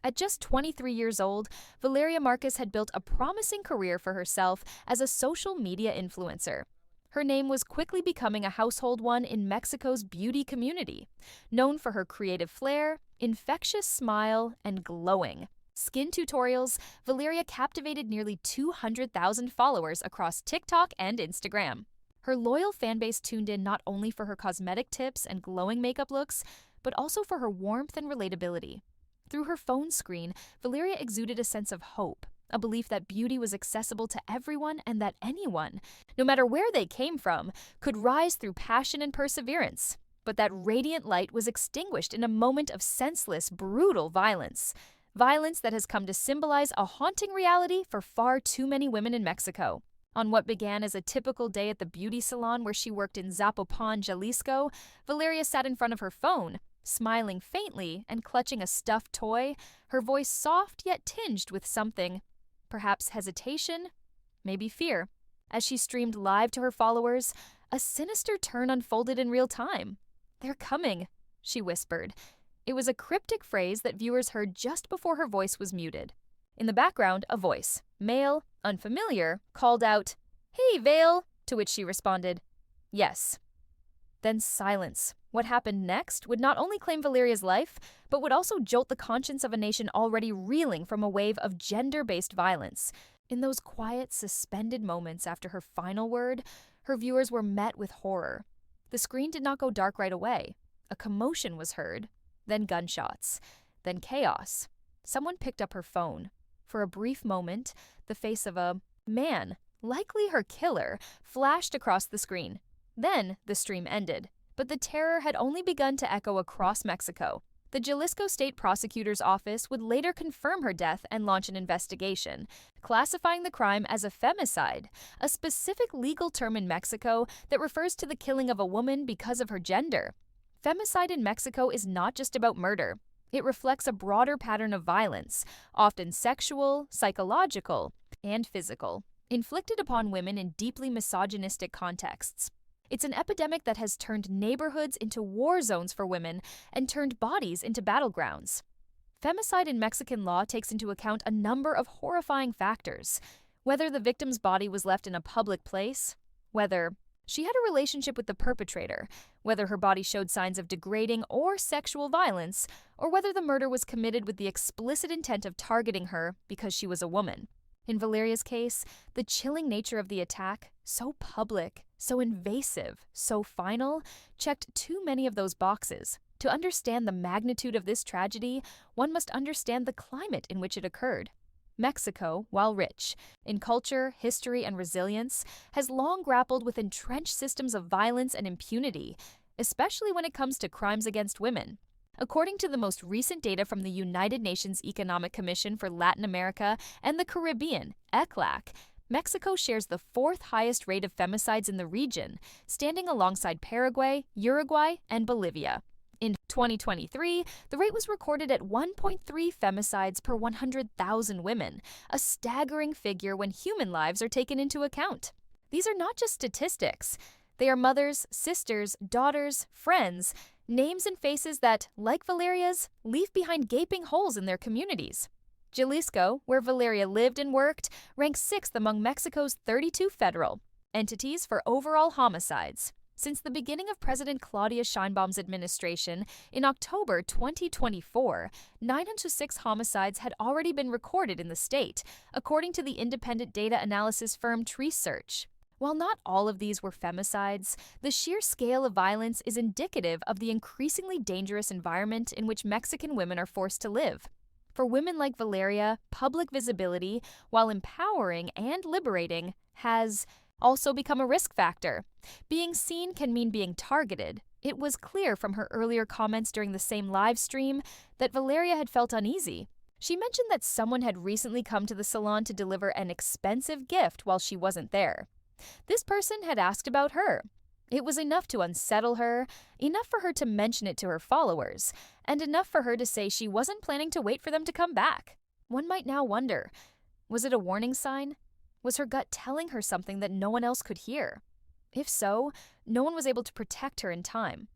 At just 23 years old, Valeria Marquez had built a promising career for herself as a social media influencer. Her name was quickly becoming a household one in Mexico's beauty community, known for her creative flair, infectious smile, and glowing skin tutorials. Valeria captivated nearly 200,000 followers across TikTok and Instagram. Her loyal fanbase tuned in not only for her cosmetic tips and glowing makeup looks, but also for her warmth and relatability. Through her phone screen, Valeria exuded a sense of hope, a belief that beauty was accessible to everyone and that anyone, no matter where they came from, could rise through passion and perseverance. But that radiant light was extinguished in a moment of senseless, brutal violence. Violence that has come to symbolize a haunting reality for far too many women in Mexico. On what began as a typical day at the beauty salon where she worked in Zapopan, Jalisco, Valeria sat in front of her phone, smiling faintly and clutching a stuffed toy, her voice soft yet tinged with something. Perhaps hesitation, maybe fear. As she streamed live to her followers, a sinister turn unfolded in real time. "They're coming," she whispered. It was a cryptic phrase that viewers heard just before her voice was muted. In the background, a voice, male, unfamiliar, called out, "Hey, Vale," to which she responded, "Yes." Then silence. What happened next would not only claim Valeria's life, but would also jolt the conscience of a nation already reeling from a wave of gender-based violence. In those quiet, suspended moments after her final word, her viewers were met with horror. The screen did not go dark right away. A commotion was heard, then gunshots, then chaos. Someone picked up her phone. For a brief moment, the face of a man, likely her killer, flashed across the screen. Then the stream ended, but the terror had only begun to echo across Mexico. The Jalisco State Prosecutor's Office would later confirm her death and launch an investigation, classifying the crime as a femicide, a specific legal term in Mexico that refers to the killing of a woman because of her gender. Femicide in Mexico is not just about murder. It reflects a broader pattern of violence, often sexual, psychological, and physical, inflicted upon women in deeply misogynistic contexts. It's an epidemic that has turned neighborhoods into war zones for women and turned bodies into battlegrounds. Femicide in Mexican law takes into account a number of horrifying factors: whether the victim's body was left in a public place, whether she had a relationship with the perpetrator, whether her body showed signs of degrading or sexual violence, or whether the murder was committed with the explicit intent of targeting her because she was a woman. In Valeria's case, the chilling nature of the attack, so public, so invasive, so final, checked too many of those boxes. To understand the magnitude of this tragedy, one must understand the climate in which it occurred. Mexico, while rich in culture, history, and resilience, has long grappled with entrenched systems of violence and impunity, especially when it comes to crimes against women. According to the most recent data from the United Nations Economic Commission for Latin America and the Caribbean, ECLAC, Mexico shares the fourth highest rate of femicides in the region, standing alongside Paraguay, Uruguay, and Bolivia. In 2023, the rate was recorded at 1.3 femicides per 100,000 women, a staggering figure when human lives are taken into account. These are not just statistics. They are mothers, sisters, daughters, friends, names and faces that, like Valeria's, leave behind gaping holes in their communities. Jalisco, where Valeria lived and worked, ranks 6th among Mexico's 32 federal entities for overall homicides. Since the beginning of President Claudia Sheinbaum's administration, in October 2024, 906 homicides had already been recorded in the state, according to the independent data analysis firm TreeSearch. While not all of these were femicides, the sheer scale of violence is indicative of the increasingly dangerous environment in which Mexican women are forced to live. For women like Valeria, public visibility, while empowering and liberating, has also become a risk factor. Being seen can mean being targeted. It was clear from her earlier comments during the same live stream that Valeria had felt uneasy. She mentioned that someone had recently come to the salon to deliver an expensive gift while she wasn't there. This person had asked about her. It was enough to unsettle her, enough for her to mention it to her followers, and enough for her to say she wasn't planning to wait for them to come back. One might now wonder, was it a warning sign? Was her gut telling her something that no one else could hear? If so, no one was able to protect her in time.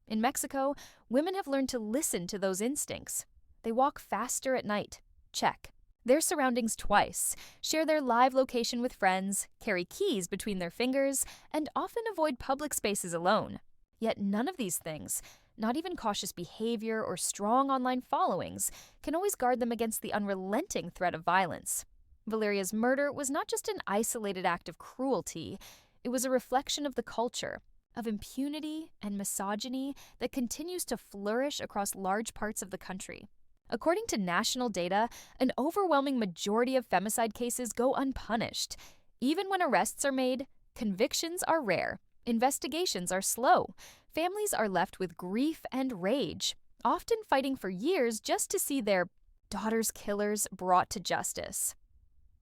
In Mexico, women have learned to listen to those instincts. They walk faster at night. Check. Their surroundings twice, share their live location with friends, carry keys between their fingers, and often avoid public spaces alone. Yet none of these things, not even cautious behavior or strong online followings, can always guard them against the unrelenting threat of violence. Valeria's murder was not just an isolated act of cruelty, it was a reflection of the culture, of impunity and misogyny that continues to flourish across large parts of the country. According to national data, an overwhelming majority of femicide cases go unpunished. Even when arrests are made, convictions are rare, investigations are slow, families are left with grief and rage, often fighting for years just to see their daughter's killers brought to justice.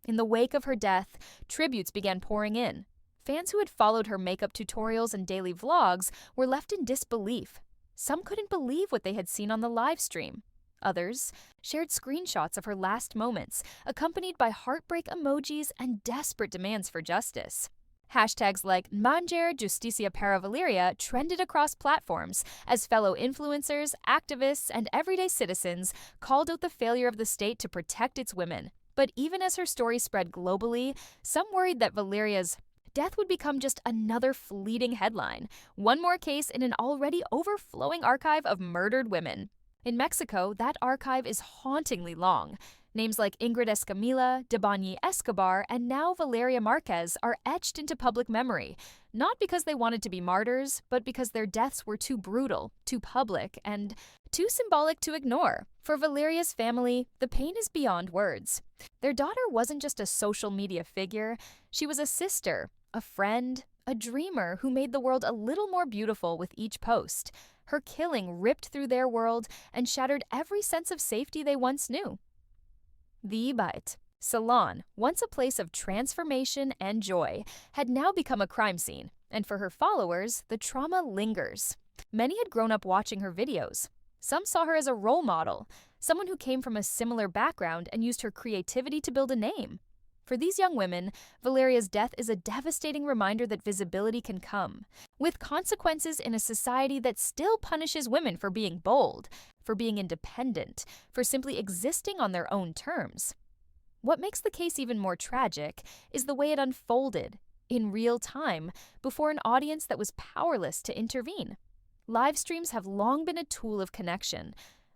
In the wake of her death, tributes began pouring in. Fans who had followed her makeup tutorials and daily vlogs were left in disbelief. Some couldn't believe what they had seen on the live stream. Others shared screenshots of her last moments, accompanied by heartbreak emojis and desperate demands for justice. Hashtags like Manger Justicia para Valeria trended across platforms as fellow influencers, activists, and everyday citizens called out the failure of the state to protect its women. But even as her story spread globally, some worried that Valeria's death would become just another fleeting headline, one more case in an already overflowing archive of murdered women. In Mexico, that archive is hauntingly long. Names like Ingrid Escamilla, Debany Escobar, and now Valeria Marquez are etched into public memory, not because they wanted to be martyrs, but because their deaths were too brutal, too public, and too symbolic to ignore. For Valeria's family, the pain is beyond words. Their daughter wasn't just a social media figure, she was a sister, a friend, a dreamer who made the world a little more beautiful with each post. Her killing ripped through their world and shattered every sense of safety they once knew. The Ibait, Salon, once a place of transformation and joy, had now become a crime scene, and for her followers, the trauma lingers. Many had grown up watching her videos. Some saw her as a role model, someone who came from a similar background and used her creativity to build a name. For these young women, Valeria's death is a devastating reminder that visibility can come, with consequences in a society that still punishes women for being bold, for being independent, for simply existing on their own terms. What makes the case even more tragic is the way it unfolded, in real time, before an audience that was powerless to intervene. Live streams have long been a tool of connection,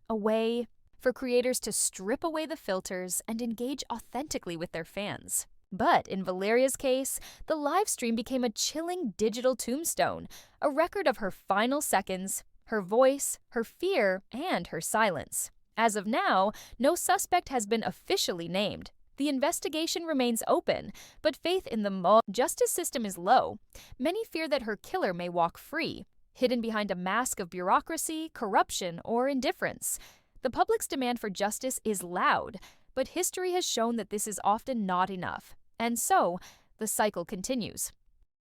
a way for creators to strip away the filters and engage authentically with their fans. But in Valeria's case, the live stream became a chilling digital tombstone, a record of her final seconds, her voice, her fear, and her silence. As of now, no suspect has been officially named. The investigation remains open, but faith in the justice system is low. Many fear that her killer may walk free, hidden behind a mask of bureaucracy, corruption, or indifference. The public's demand for justice is loud, but history has shown that this is often not enough. And so, the cycle continues.